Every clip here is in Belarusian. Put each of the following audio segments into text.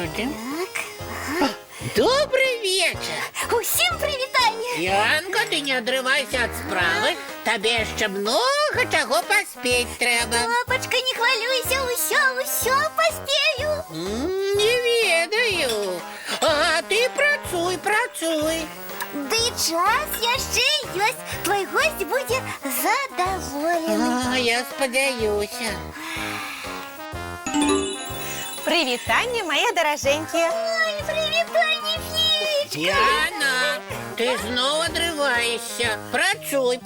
сюди. Так. Добрый вечер. Усім привітання. Янка, ты не отрывайся от справы. Тебе еще много чего поспеть треба. Папочка, не хвилюйся, усё поспею. Не ведаю. А ты працуй. Ды час яшчэ ёсць. Твой гость будзе задаволены. Я спадзяюся. Прывітанне, мае даражэнькія. Ой, привітанне, Феечка. Яна, ты зноў отрываешься. Працуй.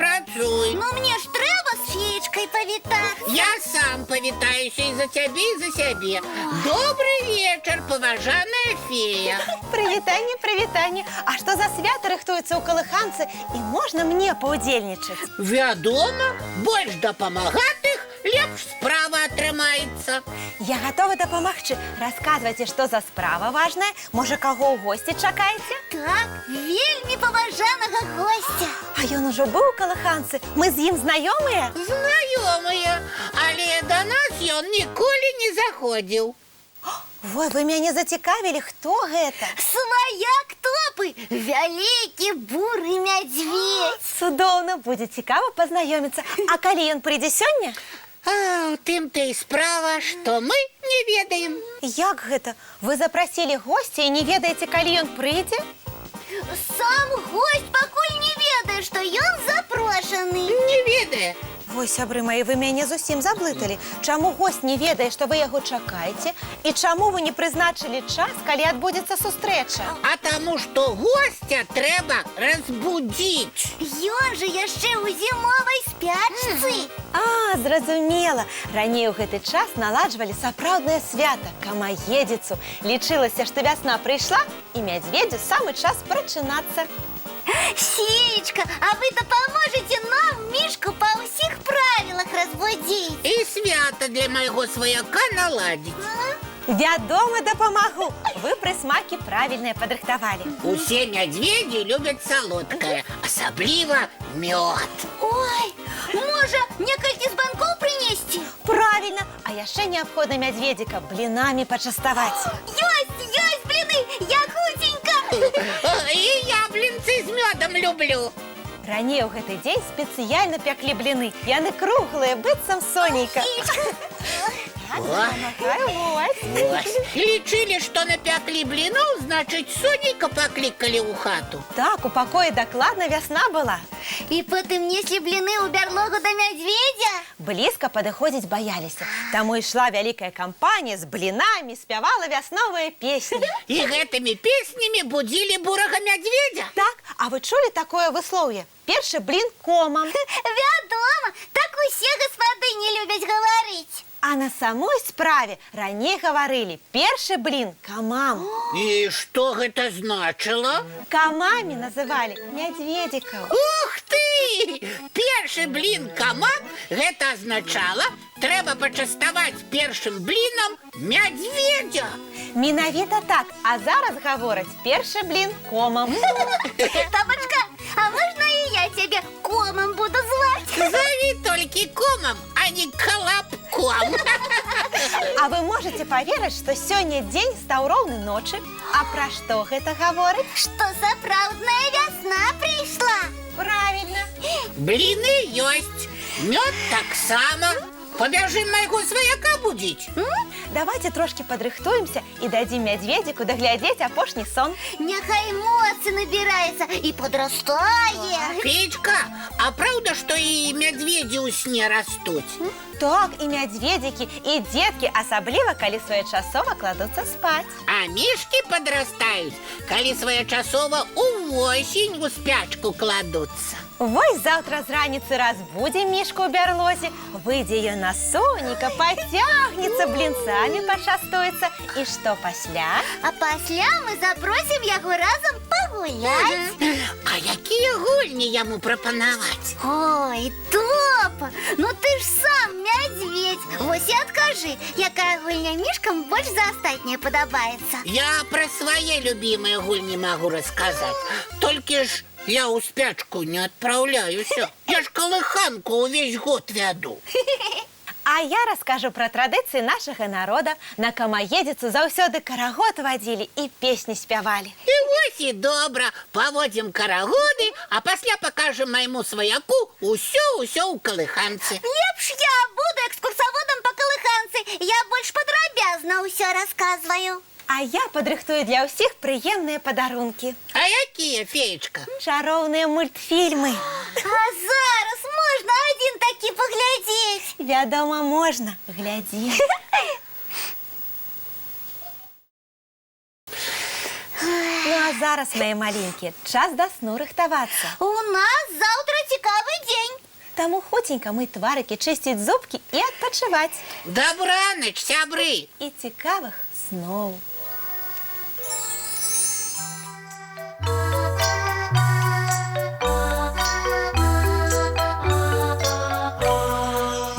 Ну мне ж трэба з Феечкай павітацца. Я сам повитаюсь и за тебя, и за себе. Добрый вечер, поважаная фея. Прывітанне. А што за свята рыхтуецца ў калыханцы і можна мне паўдзельнічаць? Вядома, больш дапамагатых, лепш справа атрымаецца. Я гатова дапамагчы. Расказвайце, што за справа важная. Можа, каго ў госці чакаеце? Так, вельмі паважанага гостя. А ён ужо быў у калыханцы. Мы з ім знаёмыя? Знаёмыя, але да нас ён ніколі не заходзіў. Ой, вы мяне зацікавілі, хто гэта? Сваяк топы, вялікі буры мядзведь. Цудоўна, будзе цікава пазнаёміцца. А калі ён прыйдзе сёння? А ў тым-то і справа, што мы не ведаем. Як гэта? Вы запрасілі госця і не ведаеце, калі ён прыйдзе? Сам гость пакуль не ведае, што ён запрошаны. Не ведае. Ой, сябры мои, вы мяне зусім заблыталі. Чаму гость не ведае, што вы яго чакаеце? І чаму вы не прызначылі час, калі адбудзецца сустрэча? А таму, што гостя трэба разбудзіць. Ён жа яшчэ ў зімовай спячцы. А, зразумела. Раней у гэты час наладжвалі сапраўднае свята камаедзіцу. Лічылася, што вясна прыйшла, і мядзведзю самы час прачынацца. Феечка, а вы дапаможаце нам мішку па ўсіх правілах разбудзіць. І свята для майго сваяка наладзіць. Вядома, дапамагу. Вы прысмакі правільныя падрыхтавалі. Усе мядзведзі любяць салодкае, асабліва мёд. Ой, можа, некалькі збанкоў прынесці? Правільна, а яшчэ неабходна мядзведзіка блінамі пачаставаць. Ёсць бліны, я хутенька. І я блінцы з мёдам люблю. Раней у гэты дзень спецыяльна пяклі бліны. Яны круглыя, быццам сонейка. Лічылі, што напяклі бліноў, значыць, сонейка паклікалі ў хату. Так, у пакоі дакладна вясна была. І потым неслі бліны ў бярлогу да мядзведзя. Блізка падыходзіць баяліся. Таму ішла вялікая кампанія з блінамі, спявала вясновыя песні. І гэтымі песнямі будзілі бурага мядзведзя. Так, а вы чулі такое выслоўе? Першы блін комам. Вядома, так усе гаспадыні любяць гаварыць. А на самой справе раней гаварылі першы блін камам. І што гэта значыла? Камамі называлі мядзведзікаў. Ух ты! Першы блін камам гэта азначала, трэба пачаставаць першым блінам мядзведзя. Менавіта так, а зараз гавораць першы блін комам. Тапачка, а можна і я цябе комам буду зваць? Заві толькі комам, а не калапком. А вы можете паверыць, што сёння дзень стаў роўны ночы? А пра што гэта гаворыць? Што сапраўдная вясна прыйшла. Правільна. Бліны ёсць, мёд таксама. Пабяжым майго сваяка будзіць. Давайте трошки падрыхтуемся і дадзім мядзведзіку даглядзець апошні сон. Няхай моцы набіраецца і падрастае. Феечка, а праўда, што і мядзведзі ў сне растуць? Так, і мядзведзікі, і дзеткі, асабліва, калі своечасова кладуцца спаць. А мішкі падрастаюць, калі своечасова увосень у спячку кладуцца. Вось заўтра з раніцы разбудзім мішку ў бярлозе, выйдзе ён на сонейка, пацягнецца, блінцамі пачастуецца. І што пасля? А пасля мы запросім яго разам пагуляць. А якія гульні яму прапанаваць? Ой, Топа, ну ты ж сам мядзведь. Вось і адкажы, якая гульня мішкам больш за астатнія падабаецца. Я пра свае любімыя гульні магу расказаць. Толькі ж я ў спячку не адпраўляюся. Я ж калыханку ўвесь год вяду. А я раскажу про традыцыі нашага народа. На камаедзіцу заўсёды карагод вадзілі і песні спявалі. І вось і добра, паводзім карагоды, а пасля пакажам майму сваяку ўсё ў калыханцы. Лепш я буду экскурсоводом по калыханцы. Я больш падрабязна ўсё расказваю. А я падрыхтую для ўсіх прыемныя падарункі. А якія, феечка? Чароўныя мультфільмы. А зараз можна адзін такі паглядзець? Вядома, можна. Глядзі. Ну а зараз, мои маленькія, час да сну рыхтавацца. У нас заўтра цікавы дзень. Таму хуценька мыць тварыкі, чысціць зубкі і адпачываць. Дабраныч, сябры! І цікавых сноў.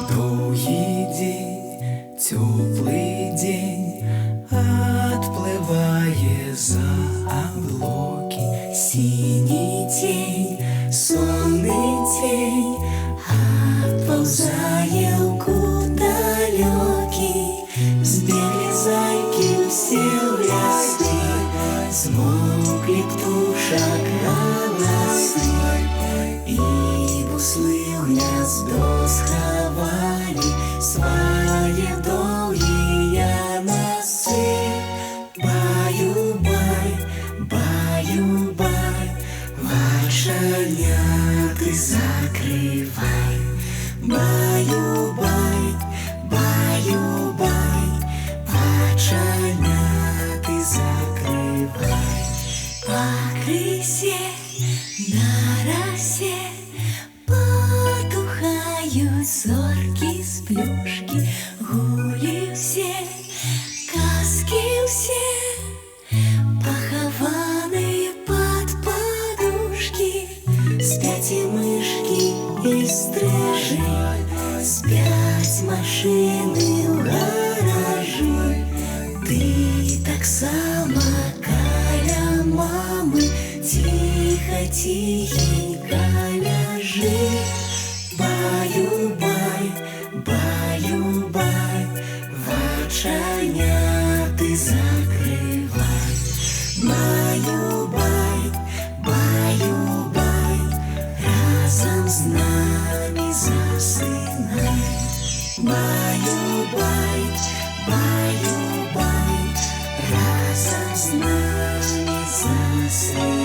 Доўгі дзень, цёплы дзень, адплывае за аблокі. Сіні цень, сонны цень, адпаўзае ў кут далёкі. Збеглі зайкі ўсе ў лясы, змоўклі птушак галасы, і буслы ў гняздо схавалі свае доўгія носы. Баю-бай, баю-бай, вачаняты закрывай. Баю-бай, баю-бай, вачаняты закрывай. Пакрысе на расе потухаюць зоркі з плюшкі. Гулі ўсе, казкі ўсе, пахаваныя пад падушкі. Спяць і мышкі, і стрыжы, спяць машыны ў гаражы. Ты таксама каля мамы ціха-ціхенька ляжы. Баю-бай, баю-бай, вачаняты закрывай. Баю-бай, баю-бай, разам з намі засынай. Баю-бай, баю-бай, разам з намі засынай.